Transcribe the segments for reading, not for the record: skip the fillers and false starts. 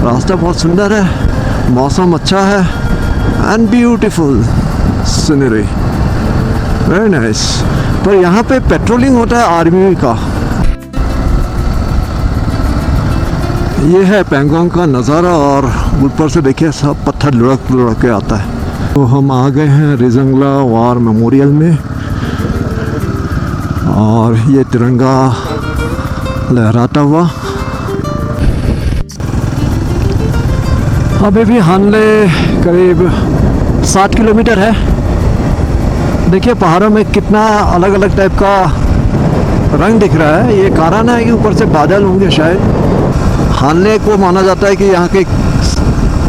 रास्ता बहुत सुंदर है, मौसम अच्छा है and beautiful scenery, very nice. पर यहाँ पे पेट्रोलिंग होता है आर्मी का। ये है पैंगोंग का नज़ारा और ऊपर से देखिए सब पत्थर लुढ़क लुढ़क के आता है। तो हम आ गए हैं रिजंगला वार मेमोरियल में और ये तिरंगा लहराता हुआ। अभी भी हानले करीब 7 किलोमीटर है। देखिए पहाड़ों में कितना अलग अलग टाइप का रंग दिख रहा है। ये कारण है कि ऊपर से बादल होंगे शायद। हानले को माना जाता है कि यहाँ के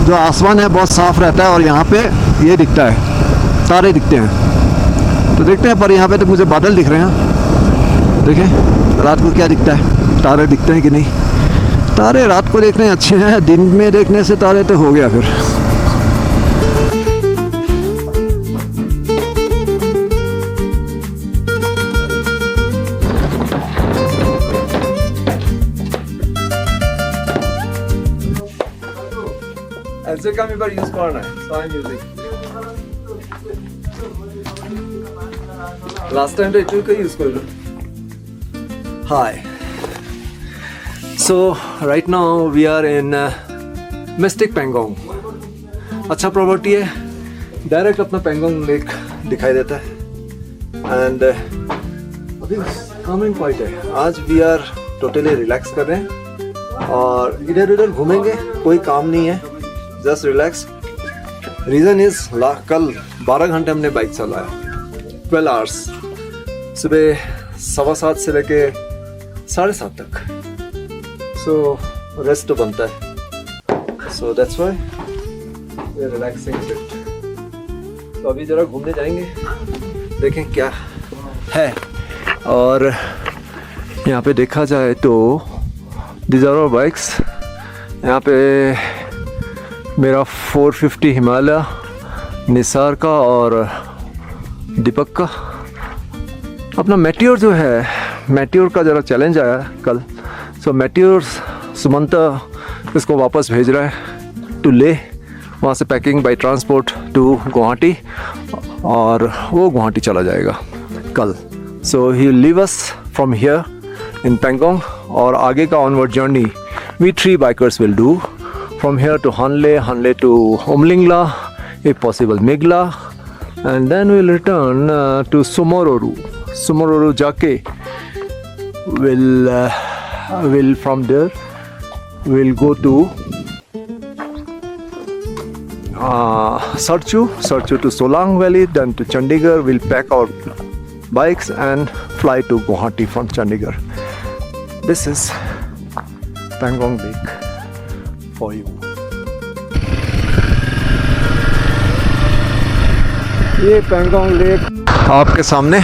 जो आसमान है बहुत साफ रहता है और यहाँ पे ये दिखता है, तारे दिखते हैं। तो देखते हैं, पर यहाँ पे तो मुझे बादल दिख रहे हैं। देखें रात को क्या दिखता है, तारे दिखते हैं कि नहीं। तारे रात को देखने अच्छे हैं, दिन में देखने से तारे तो हो गया फिर। ऐसे कम बार यूज करना है, साइन म्यूजिक। लास्ट टाइम तो इटू का यूज कर लो। Hi, so right now we are in mystic Pangong. अच्छा प्रॉपर्टी है, डायरेक्ट अपना पैंगोंग लेक दिखाई देता है एंड अभी कमिंग पॉइंट है। आज वी आर टोटली रिलैक्स कर रहे हैं और इधर उधर घूमेंगे, कोई काम नहीं है, जस्ट रिलैक्स। रीज़न इज कल 12 घंटे हमने बाइक चलाया, 12 आवर्स, सुबह 7:15 से लेके 7:30 तक। सो रेस्ट तो बनता है, so that's why we are relaxing bit. तो अभी ज़रा घूमने जाएंगे, देखें क्या है। और यहाँ पे देखा जाए तो दीज आर आवर बाइक्स। यहाँ पे मेरा 450 हिमालय, निसार का और दीपक का। अपना मेट्योर जो है, मेट्योर का ज़रा चैलेंज आया कल। सो मेट्योर सुमंत इसको वापस भेज रहा है टू ले, वहाँ से packing by transport to Guwahati और वो गुवाहाटी चला जाएगा कल। So he leave us from here in Pangong और आगे का onward journey we 3 bikers will do from here to Hanle to Umlingla, if possible Megla, and then we'll return to Somoruru. Somoruru जाके will from there we'll go to Sarchu to Solang Valley, then to Chandigarh. We'll pack our bikes and fly to Guwahati from Chandigarh. This is Pangong Lake for you. ये Pangong lake आपके सामने।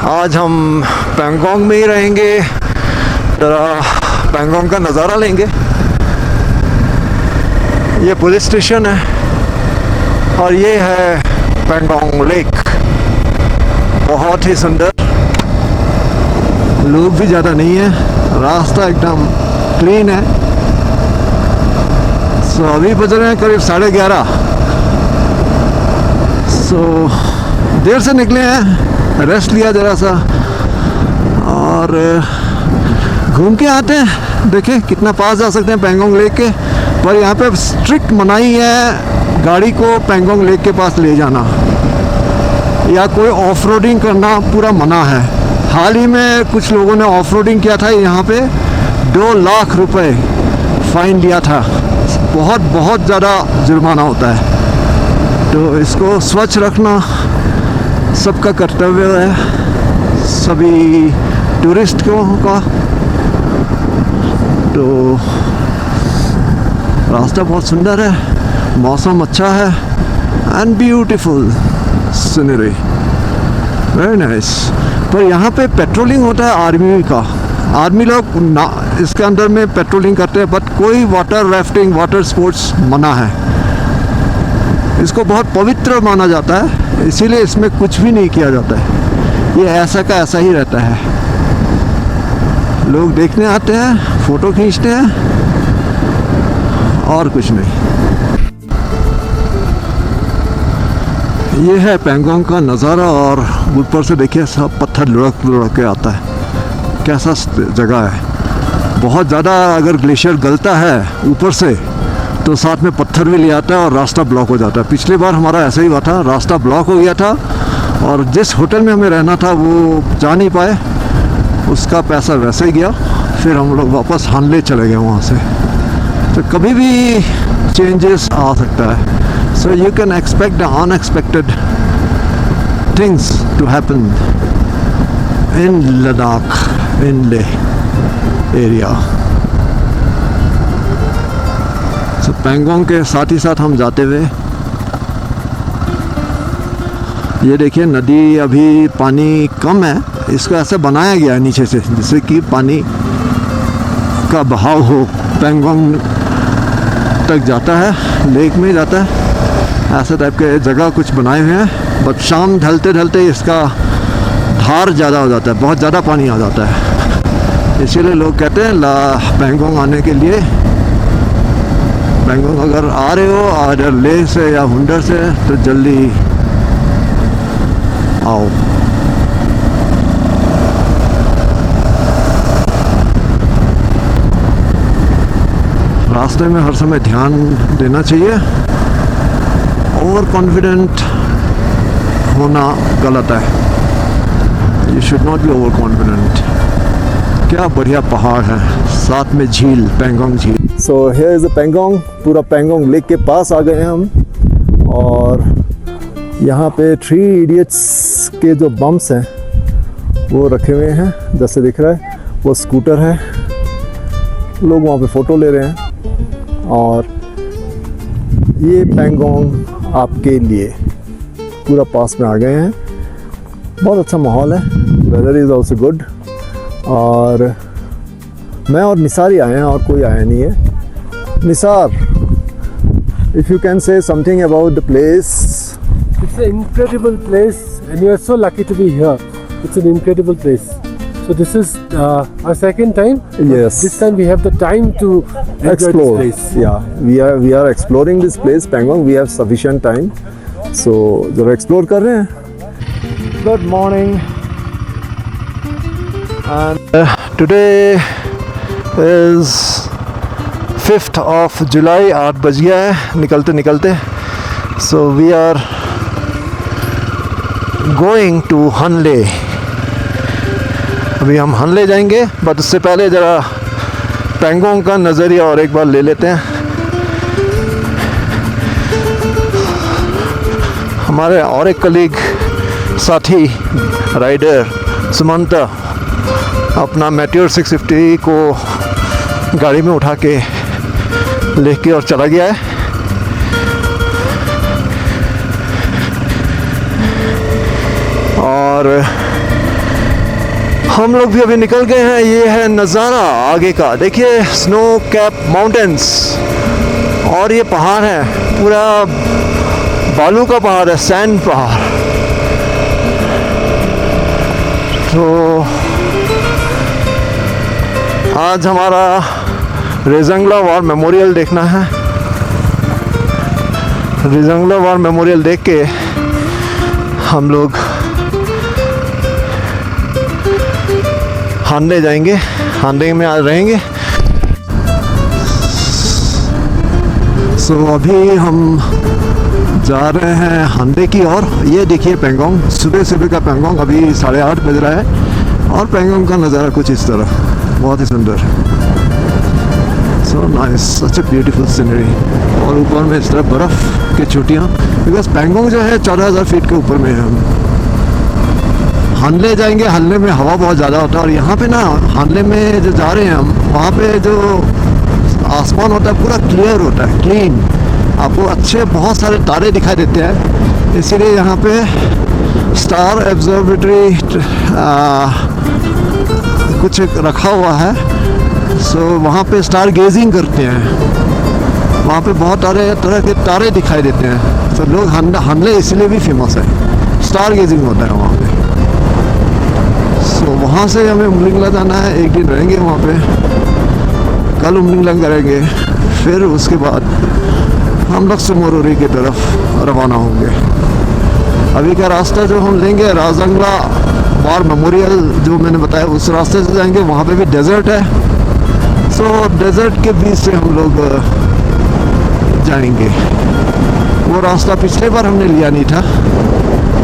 आज हम पैंगोंग में ही रहेंगे, जरा पैंगोंग का नज़ारा लेंगे। ये पुलिस स्टेशन है और ये है पैंगोंग लेक, बहुत ही सुंदर। लोग भी ज़्यादा नहीं है, रास्ता एकदम क्लीन है। सो अभी बज रहे हैं करीब 11:30। सो देर से निकले हैं, रेस्ट लिया ज़रा सा और घूम के आते हैं। देखें कितना पास जा सकते हैं पैंगोंग लेक के, पर यहाँ पे स्ट्रिक्ट मनाही है गाड़ी को पैंगोंग लेक के पास ले जाना या कोई ऑफ रोडिंग करना, पूरा मना है। हाल ही में कुछ लोगों ने ऑफ रोडिंग किया था, यहाँ पे 2 लाख रुपए फाइन लिया था। बहुत ज़्यादा जुर्माना होता है, तो इसको स्वच्छ रखना सबका कर्तव्य है, सभी टूरिस्टों का। तो रास्ता बहुत सुंदर है, मौसम अच्छा है and beautiful scenery, very nice. पर यहाँ पे पेट्रोलिंग होता है आर्मी का, आर्मी लोग ना इसके अंदर में पेट्रोलिंग करते हैं, बट कोई वाटर राफ्टिंग, वाटर स्पोर्ट्स मना है। इसको बहुत पवित्र माना जाता है, इसीलिए इसमें कुछ भी नहीं किया जाता है। ये ऐसा का ऐसा ही रहता है। लोग देखने आते हैं, फ़ोटो खींचते हैं और कुछ नहीं। ये है पैंगोंग का नज़ारा और ऊपर से देखिए सब पत्थर लुढ़क लुढ़क के आता है। कैसा जगह है, बहुत ज़्यादा अगर ग्लेशियर गलता है ऊपर से तो साथ में पत्थर भी ले आता है और रास्ता ब्लॉक हो जाता है। पिछली बार हमारा ऐसा ही हुआ था, रास्ता ब्लॉक हो गया था और जिस होटल में हमें रहना था वो जा नहीं पाए, उसका पैसा वैसे ही गया। फिर हम लोग वापस हानले चले गए वहाँ से। तो कभी भी चेंजेस आ सकता है। So you can expect the unexpected things to happen in Ladakh, in Leh area. So Pangong के साथ ही साथ हम जाते हुए ये देखिए नदी, अभी पानी कम है, इसको ऐसे बनाया गया है नीचे से जिससे कि पानी का बहाव हो, पैंगोंग तक जाता है, लेक में जाता है। ऐसे टाइप के जगह कुछ बनाए हुए हैं, बट शाम ढलते ढलते इसका धार ज़्यादा हो जाता है, बहुत ज़्यादा पानी आ जाता है। इसीलिए लोग कहते हैं पैंगोंग आने के लिए, पैंगोंग अगर आ रहे हो अगर लेह से या हुंडर से तो जल्दी आओ। रास्ते में हर समय ध्यान देना चाहिए, ओवर कॉन्फिडेंट होना गलत है। You should not be over confident. क्या बढ़िया पहाड़ है, साथ में झील, पैंगोंग झील। So here is the Pangong, पूरा पैंगोंग लेक के पास आ गए हैं हम। और यहाँ पे 3 इडियट्स के जो बम्स हैं वो रखे हुए हैं, जैसे दिख रहा है वो स्कूटर है, लोग वहाँ पे फ़ोटो ले रहे हैं। और ये पैंगोंग आपके लिए पूरा पास में आ गए हैं। बहुत अच्छा माहौल है, वेदर इज़ ऑल्सो गुड। और मैं और निसार ही आए हैं और कोई आया नहीं है। Nisar, if you can say something about the place. It's an incredible place and we are so lucky to be here. It's an incredible place. So this is our second time. Yes. This time we have the time to enjoy Explore. this place. Yeah, we are exploring this place, Pangong. We have sufficient time. So जरा explore कर रहे हैं। Good morning. And today is 5th of July. 8 बज गया है निकलते निकलते। So we are going to हानले। अभी हम हानले जाएंगे, बट उससे पहले ज़रा पैंगोंग का नज़रिया और एक बार ले लेते हैं। हमारे और एक कलीग साथी राइडर सुमंता अपना मेट्योर 650 को गाड़ी में उठा के लेके और चला गया है। और हम लोग भी अभी निकल गए हैं। ये है नज़ारा आगे का, देखिए स्नो कैप माउंटेन्स और ये पहाड़ है, पूरा बालू का पहाड़ है, सैंड पहाड़। तो आज हमारा रेजंगला वॉर मेमोरियल देखना है। रेजंगला वॉर मेमोरियल देख के हम लोग हानले जाएंगे, हानले में आज रहेंगे। सो अभी हम जा रहे हैं हानले की ओर। ये देखिए पैंगोंग, सुबह सुबह का पैंगोंग, अभी 8:30 बज रहा है और पैंगोंग का नज़ारा कुछ इस तरह, बहुत ही सुंदर। So nice, such a beautiful scenery. और ऊपर में इस तरह बर्फ़ की चोटियाँ, बिकॉज पैंगोंग जो है 14,000 फीट के ऊपर में है। हम हानले जाएंगे, हानले में हवा बहुत ज़्यादा होता है और यहाँ पे ना हानले में जो जा रहे हैं हम, वहाँ पे जो आसमान होता है पूरा क्लियर होता है, क्लीन। आपको अच्छे बहुत सारे तारे दिखाई देते हैं, इसीलिए यहाँ पे स्टार ऑब्जर्वेटरी कुछ रखा हुआ है। सो वहाँ पे स्टार गेजिंग करते हैं, वहाँ पे बहुत तरह के तारे दिखाई देते हैं। तो लोग हानले इसलिए भी फेमस है, स्टार गेजिंग होता है वहाँ पे। सो वहाँ से हमें उमलिंगला जाना है, एक दिन रहेंगे वहाँ पे, कल उमलिंगला करेंगे, फिर उसके बाद हम लोग सुमोरोरी की तरफ रवाना होंगे। अभी का रास्ता जो हम लेंगे राजंगला वार मेमोरियल जो मैंने बताया उस रास्ते से जाएंगे। वहाँ पे भी डेजर्ट है, सो डेजर्ट के बीच से हम लोग जाएंगे। वो रास्ता पिछले बार हमने लिया नहीं था।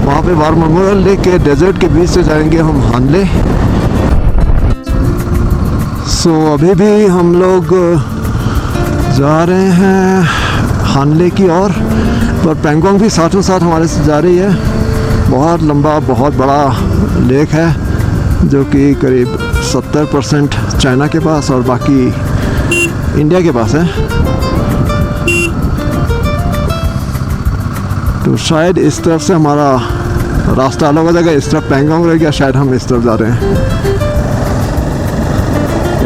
वहाँ पे वार मेमोरियल लेके डेजर्ट के बीच से जाएंगे हम हानले। सो अभी भी हम लोग जा रहे हैं हानले की ओर, पर पैंगोंग भी साथों साथ हमारे से जा रही है। बहुत लंबा बहुत बड़ा लेक है जो कि करीब 70% चाइना के पास और बाकी इंडिया के पास है। तो शायद इस तरफ से हमारा रास्ता अलग हो जाएगा, इस तरफ पैंगोंग रह गया, शायद हम इस तरफ जा रहे हैं।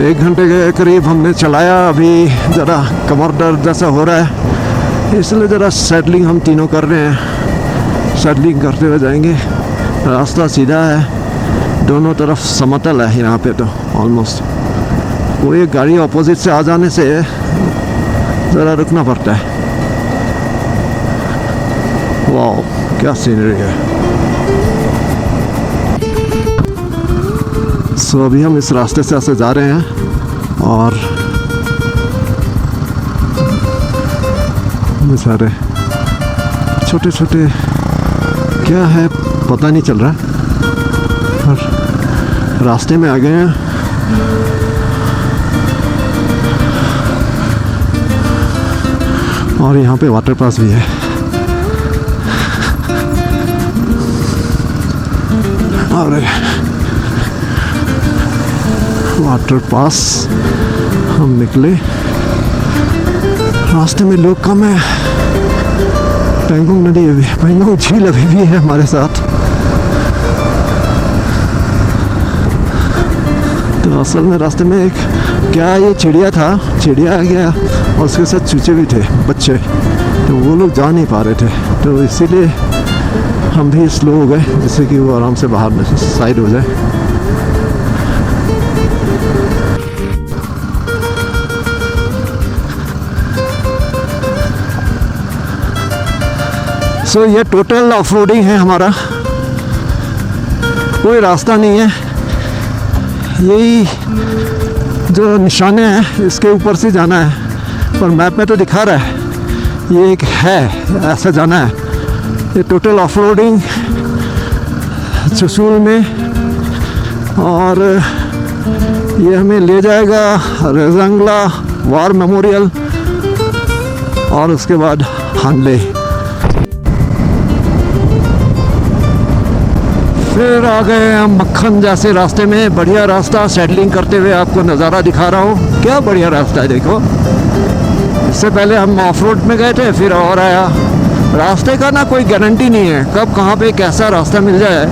1 घंटे के करीब हमने चलाया। अभी ज़रा कमर दर्द जैसा हो रहा है, इसलिए ज़रा सैडलिंग हम तीनों कर रहे हैं। सैडलिंग करते हुए जाएंगे। रास्ता सीधा है, दोनों तरफ समतल है यहाँ पे तो ऑलमोस्ट। कोई एक गाड़ी अपोजिट से आ जाने से ज़रा रुकना पड़ता है। वाह क्या सीनरी है। सो अभी हम इस रास्ते से ऐसे जा रहे हैं और ये सारे छोटे छोटे क्या है पता नहीं चल रहा, और रास्ते में आ गए हैं। और यहाँ पे वाटर पास भी है। और वाटर पास हम निकले। रास्ते में लोग कम है। पैंगोंग नदी अभी, पैंगोंग झील अभी भी है हमारे साथ। तो असल में रास्ते में एक क्या ये चिड़िया था, चिड़िया आ गया और उसके साथ चूचे भी थे बच्चे, तो वो लोग जा नहीं पा रहे थे, तो इसीलिए हम भी स्लो हो गए जिससे कि वो आराम से बाहर साइड हो जाए। सो ये टोटल ऑफ रोडिंग है हमारा, कोई रास्ता नहीं है। यही जो निशाने हैं इसके ऊपर से जाना है, पर मैप में तो दिखा रहा है ये एक है ऐसा जाना है। ये टोटल ऑफ रोडिंग चुशूल में, और ये हमें ले जाएगा राजंगला वार मेमोरियल और उसके बाद हानले। फिर आ गए हम मक्खन जैसे रास्ते में। बढ़िया रास्ता, सैडलिंग करते हुए आपको नज़ारा दिखा रहा हूँ। क्या बढ़िया रास्ता है देखो। इससे पहले हम ऑफ रोड में गए थे, फिर और आया। रास्ते का ना कोई गारंटी नहीं है कब कहाँ पे कैसा रास्ता मिल जाए।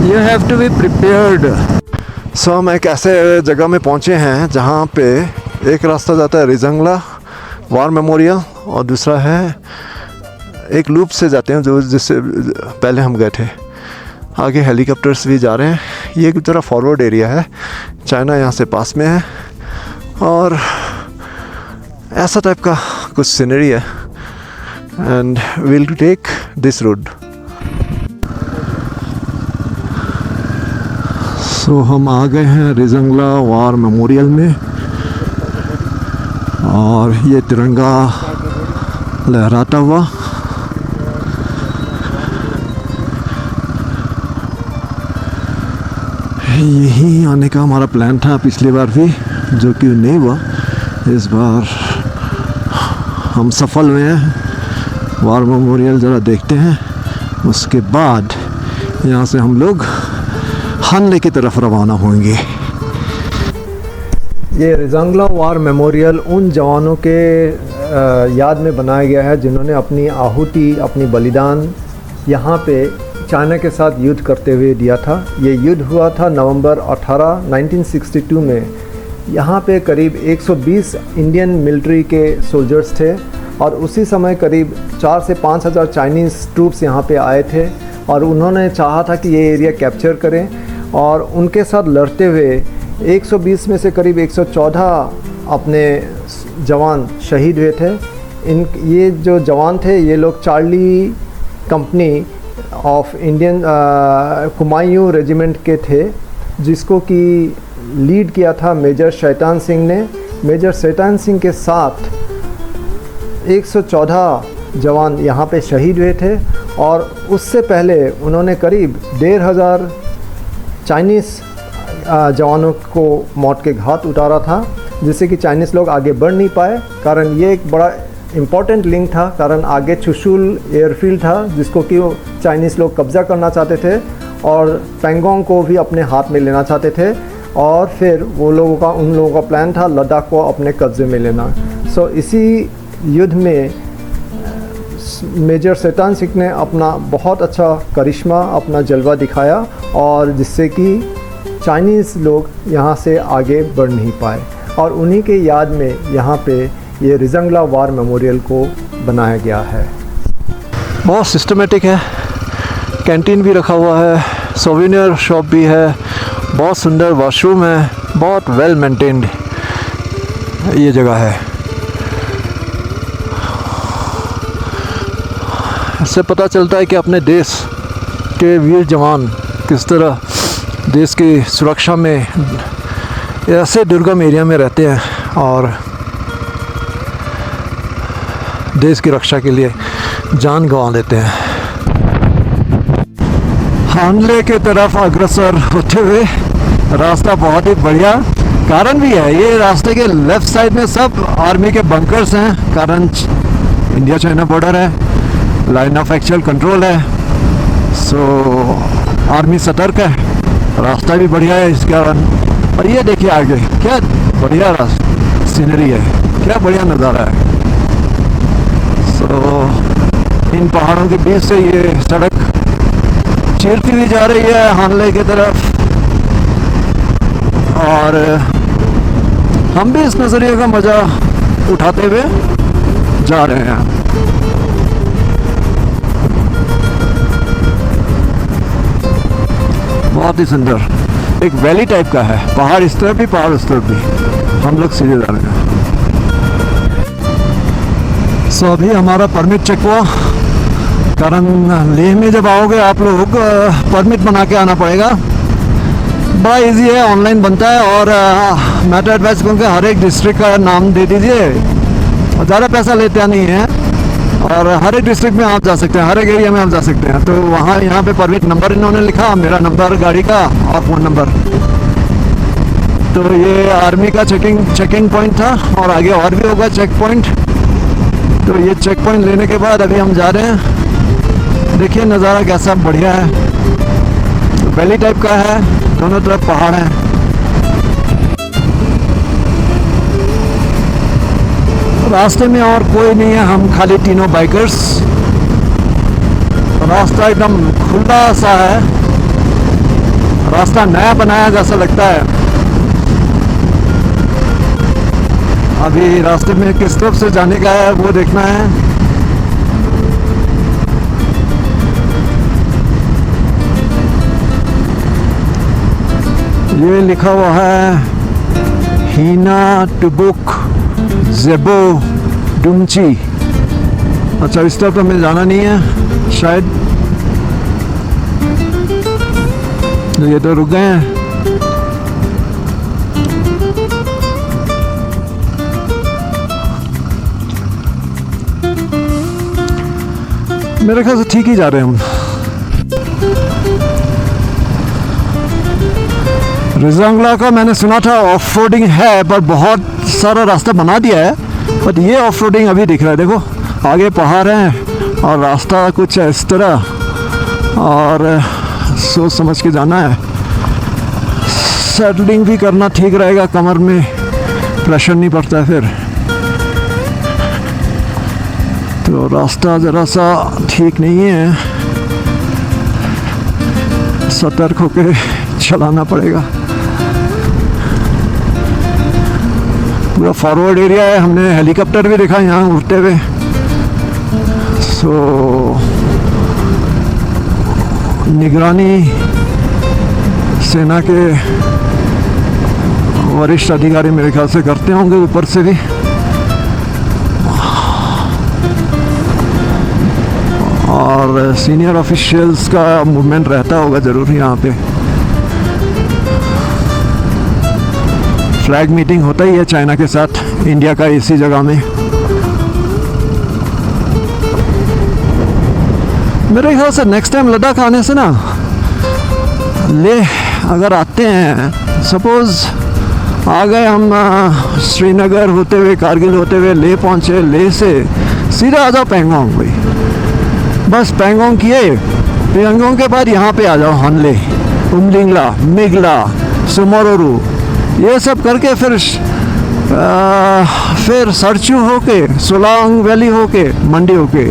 You have to be prepared. So हम एक ऐसे जगह में पहुँचे हैं जहाँ पे एक रास्ता जाता है राजंगला वार मेमोरियल और दूसरा है एक लूप से जाते हैं जो जिससे पहले हम गए थे। आगे हेलीकॉप्टर्स भी जा रहे हैं। ये एक तरह फॉरवर्ड एरिया है, चाइना यहाँ से पास में है और ऐसा टाइप का कुछ सीनरी है। And will take this road. So हम आ गए हैं राजंगला वार मेमोरियल में और ये तिरंगा लहराता हुआ। यही आने का हमारा प्लान था पिछली बार भी, जो कि नहीं हुआ। इस बार हम सफल हुए हैं। वार मेमोरियल ज़रा देखते हैं, उसके बाद यहाँ से हम लोग हानले की तरफ रवाना होंगे। ये राजंगला वार मेमोरियल उन जवानों के याद में बनाया गया है जिन्होंने अपनी आहुति, अपनी बलिदान यहाँ पे चाइना के साथ युद्ध करते हुए दिया था। ये युद्ध हुआ था नवंबर 18, 1962 में। यहाँ पे करीब 120 इंडियन मिलिट्री के सोल्जर्स थे और उसी समय करीब 4 से 5 हज़ार चाइनीज़ ट्रूप्स यहाँ पे आए थे और उन्होंने चाहा था कि ये एरिया कैप्चर करें। और उनके साथ लड़ते हुए 120 में से करीब 114 अपने जवान शहीद हुए थे। ये जो जवान थे ये लोग Charlie company of Indian Kumaon regiment के थे, जिसको कि लीड किया था मेजर शैतान सिंह ने। मेजर शैतान सिंह के साथ 114 जवान यहाँ पे शहीद हुए थे और उससे पहले उन्होंने करीब 1500 चाइनीज़ जवानों को मौत के घाट उतारा था, जिससे कि चाइनीज़ लोग आगे बढ़ नहीं पाए। कारण ये एक बड़ा इम्पॉर्टेंट लिंक था, कारण आगे चुशुल एयरफील्ड था जिसको कि चाइनीज़ लोग कब्ज़ा करना चाहते थे और पैंगोंग को भी अपने हाथ में लेना चाहते थे, और फिर उन लोगों का प्लान था लद्दाख को अपने कब्ज़े में लेना। सो इसी युद्ध में मेजर शैतान सिंह ने अपना बहुत अच्छा करिश्मा, अपना जलवा दिखाया, और जिससे कि चाइनीज़ लोग यहाँ से आगे बढ़ नहीं पाए। और उन्हीं के याद में यहाँ पे ये रिजंगला वार मेमोरियल को बनाया गया है। बहुत सिस्टमेटिक है, कैंटीन भी रखा हुआ है, सोवेनियर शॉप भी है, बहुत सुंदर वॉशरूम है, बहुत वेल मेंटेन्ड ये जगह है। इससे पता चलता है कि अपने देश के वीर जवान किस तरह देश की सुरक्षा में ऐसे दुर्गम एरिया में रहते हैं और देश की रक्षा के लिए जान गंवा देते हैं। हानले के तरफ अग्रसर होते हुए रास्ता बहुत ही बढ़िया, कारण भी है ये रास्ते के लेफ़्ट साइड में सब आर्मी के बंकर्स हैं, कारण इंडिया चाइना बॉर्डर है, लाइन ऑफ एक्चुअल कंट्रोल है। सो आर्मी सतर्क है, रास्ता भी बढ़िया है इस कारण। और ये देखिए आगे क्या बढ़िया रास्ता सीनरी है, क्या बढ़िया नज़ारा है। सो इन पहाड़ों के बीच से ये सड़क चीरती हुई जा रही है हानले की तरफ, और हम भी इस नज़रिए का मज़ा उठाते हुए जा रहे हैं। बहुत ही सुंदर एक वैली टाइप का है, पहाड़ इस तरफ भी पहाड़ उस तरफ भी, हम लोग सीधे जा रहे हैं। सो अभी हमारा परमिट चेक हुआ, कारण लेह में जब आओगे आप लोग परमिट बना के आना पड़ेगा। बड़ा इजी है, ऑनलाइन बनता है, और मैं तो एडवाइस करूँगा हर एक डिस्ट्रिक्ट का नाम दे दीजिए, ज़्यादा पैसा लेते नहीं है, और हर एक डिस्ट्रिक्ट में आप जा सकते हैं, हर एक एरिया में आप जा सकते हैं। तो वहाँ यहाँ पे परमिट नंबर इन्होंने लिखा, मेरा नंबर गाड़ी का और फ़ोन नंबर। तो ये आर्मी का चेकिंग पॉइंट था, और आगे और भी होगा चेक पॉइंट। तो ये चेक पॉइंट लेने के बाद अभी हम जा रहे हैं। देखिए नज़ारा कैसा बढ़िया है, वैली टाइप का है, दोनों तरफ पहाड़ हैं। रास्ते में और कोई नहीं है, हम खाली तीनों बाइकर्स। रास्ता एकदम खुला सा है, रास्ता नया बनाया जैसा लगता है। अभी रास्ते में किस तरफ से जाने का है वो देखना है। ये लिखा हुआ है हीना टुबुक जेबो डुमची। अच्छा इस तरफ तो हमें जाना नहीं है शायद, ये तो रुक गए हैं। मेरे ख्याल से ठीक ही जा रहे हैं हम। रिजंगला का मैंने सुना था ऑफ रोडिंग है, पर बहुत सारा रास्ता बना दिया है, बट ये ऑफ रोडिंग अभी दिख रहा है। देखो आगे पहाड़ हैं और रास्ता कुछ है इस तरह, और सोच समझ के जाना है। सेटलिंग भी करना ठीक रहेगा, कमर में प्रेशर नहीं पड़ता है फिर। तो रास्ता ज़रा सा ठीक नहीं है, सतर्क होकर चलाना पड़ेगा। पूरा फॉरवर्ड एरिया है, हमने हेलीकॉप्टर भी देखा यहाँ उड़ते हुए। सो निगरानी सेना के वरिष्ठ अधिकारी मेरे ख्याल से करते होंगे ऊपर से भी। सीनियर ऑफिशियल्स का मूवमेंट रहता होगा ज़रूर यहाँ पे। फ्लैग मीटिंग होता ही है चाइना के साथ इंडिया का इसी जगह में। मेरे ख्याल से नेक्स्ट टाइम लद्दाख आने से ना ले अगर आते हैं, सपोज़ आ गए हम श्रीनगर होते हुए कारगिल होते हुए ले पहुँचे, ले से सीधा आ जाओ पैंगोंग भाई। बस पैंगोंग किए, पैंगोंग के बाद यहाँ पे आ जाओ हानले, उमलिंगला, मिगला, सुमोरोरू, ये सब करके फिर सरचू होके, सोलांग वैली होके, मंडी होके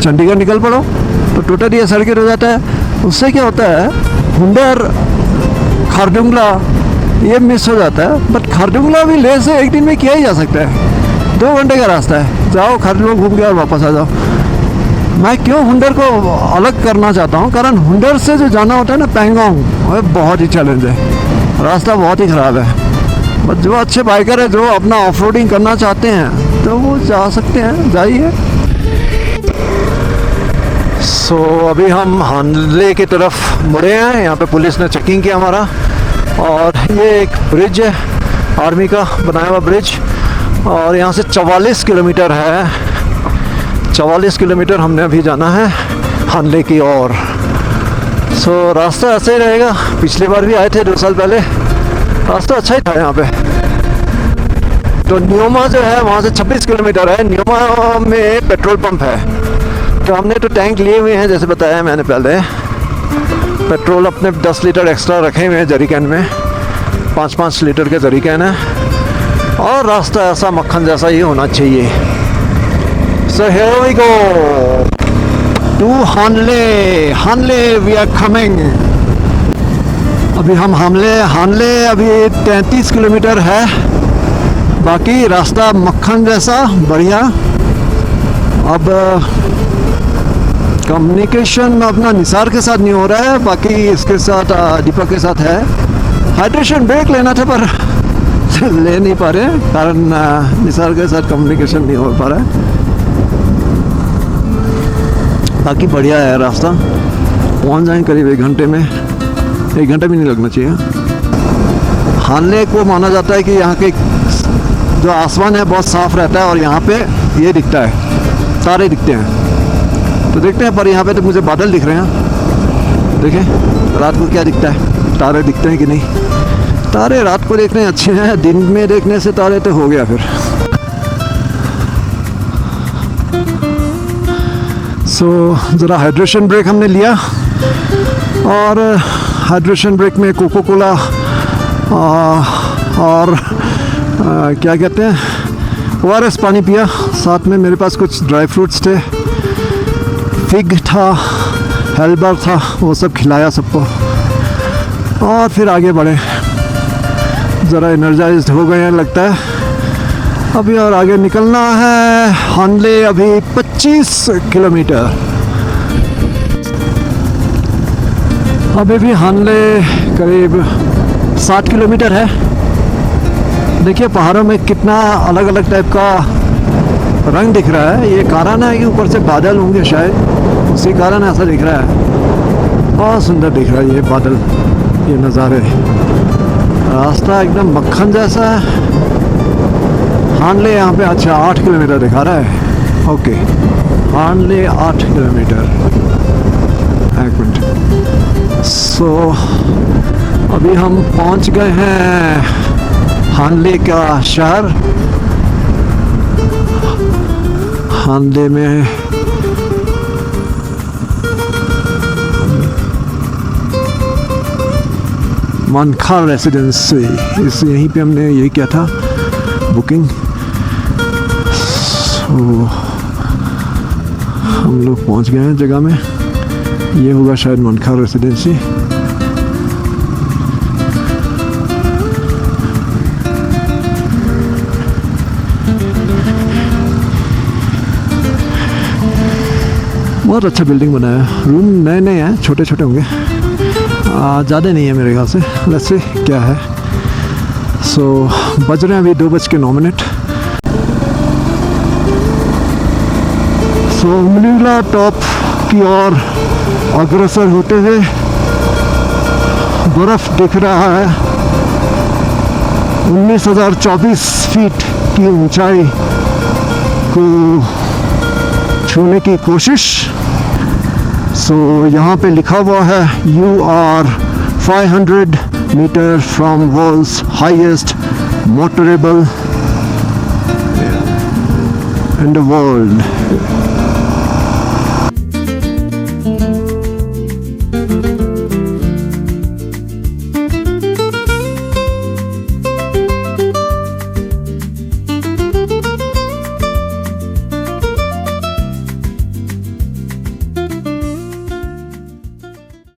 चंडीगढ़ निकल पड़ो तो टोटल ये सर्किट हो जाता है। उससे क्या होता है, हुंडर, खारडुंगला ये मिस हो जाता है। बट खारडुंगला भी ले से एक दिन में किया ही जा सकता है, 2 घंटे का रास्ता है, जाओ खारडुंगला घूम के और वापस आ जाओ। मैं क्यों हुंडर को अलग करना चाहता हूँ, कारण हुंडर से जो जाना होता है ना पैंगोंग, वो बहुत ही चैलेंज है, रास्ता बहुत ही ख़राब है। बट जो अच्छे बाइकर है, जो अपना ऑफ रोडिंग करना चाहते हैं तो वो जा सकते हैं, जाइए। सो अभी हम हानले की तरफ मुड़े हैं, यहाँ पे पुलिस ने चेकिंग किया हमारा। और ये एक ब्रिज है, आर्मी का बनाया हुआ ब्रिज, और यहाँ से 44 किलोमीटर है, 44 किलोमीटर हमने अभी जाना है हानले की ओर। सो रास्ता ऐसे ही रहेगा, पिछली बार भी आए थे 2 साल पहले, रास्ता अच्छा ही था यहाँ पे। तो न्योमा जो है वहाँ से 26 किलोमीटर है, न्योमा में पेट्रोल पंप है, तो हमने तो टैंक लिए हुए हैं, जैसे बताया मैंने पहले। पेट्रोल अपने 10 लीटर एक्स्ट्रा रखे हुए हैं जरीकैन में, 5-5 लीटर के जरीकैन है, और रास्ता ऐसा मक्खन जैसा ही होना चाहिए। So here we go to Hanle, Hanle we are coming. अभी हम हानले अभी 33 किलोमीटर है, बाकी रास्ता मक्खन जैसा बढ़िया। अब कम्युनिकेशन अपना निसार के साथ नहीं हो रहा है, बाकी इसके साथ दीपक के साथ है। हाइड्रेशन ब्रेक लेना था पर ले नहीं पा रहे, कारण निसार के साथ कम्युनिकेशन नहीं हो पा रहा है। बाकी बढ़िया है रास्ता, पहुंच जाएंगे करीब 1 घंटे में, 1 घंटा भी नहीं लगना चाहिए। हानले को माना जाता है कि यहाँ के जो आसमान है बहुत साफ़ रहता है, और यहाँ पे ये दिखता है, तारे दिखते हैं, तो देखते हैं। पर यहाँ पे तो मुझे बादल दिख रहे हैं, देखें रात को क्या दिखता है, तारे दिखते हैं कि नहीं। तारे रात को देखने अच्छे हैं, दिन में देखने से तारे तो हो गया फिर। सो ज़रा हाइड्रेशन ब्रेक हमने लिया, और हाइड्रेशन ब्रेक में कोको कोला और क्या कहते हैं ORS पानी पिया, साथ में मेरे पास कुछ ड्राई फ्रूट्स थे, फिग था, हेल्बर था, वो सब खिलाया सबको, और फिर आगे बढ़े। ज़रा एनर्जाइज्ड हो गए हैं लगता है अभी, और आगे निकलना है। हानले अभी 25 किलोमीटर, अभी भी हानले करीब 60 किलोमीटर है। देखिए पहाड़ों में कितना अलग अलग टाइप का रंग दिख रहा है, ये कारण है कि ऊपर से बादल होंगे शायद, उसी कारण ऐसा दिख रहा है। बहुत सुंदर दिख रहा है ये बादल, ये नज़ारे। रास्ता एकदम मक्खन जैसा है। हानले यहाँ पे अच्छा 8 किलोमीटर दिखा रहा है, ओके हानले 8 किलोमीटर, 1 मिनट। सो अभी हम पहुँच गए हैं हानले का शहर। हानले में मनखा रेसिडेंसी, इस यहीं पे हमने ये किया था बुकिंग। सो हम लोग पहुंच गए हैं जगह में, ये होगा शायद मनखा रेसिडेंसी। बहुत अच्छा बिल्डिंग बनाया है, रूम नए नए हैं, छोटे छोटे होंगे, ज़्यादा नहीं है मेरे ख्याल से। लेट्स सी क्या है। सो बज रहे हैं अभी 2:09। सो उमलिंगला टॉप की ओर अग्रसर होते हुए बर्फ दिख रहा है। 19,024 फीट की ऊंचाई को छूने की कोशिश। सो यहाँ पे लिखा हुआ है you are 500 metre from world's highest motorable in the world.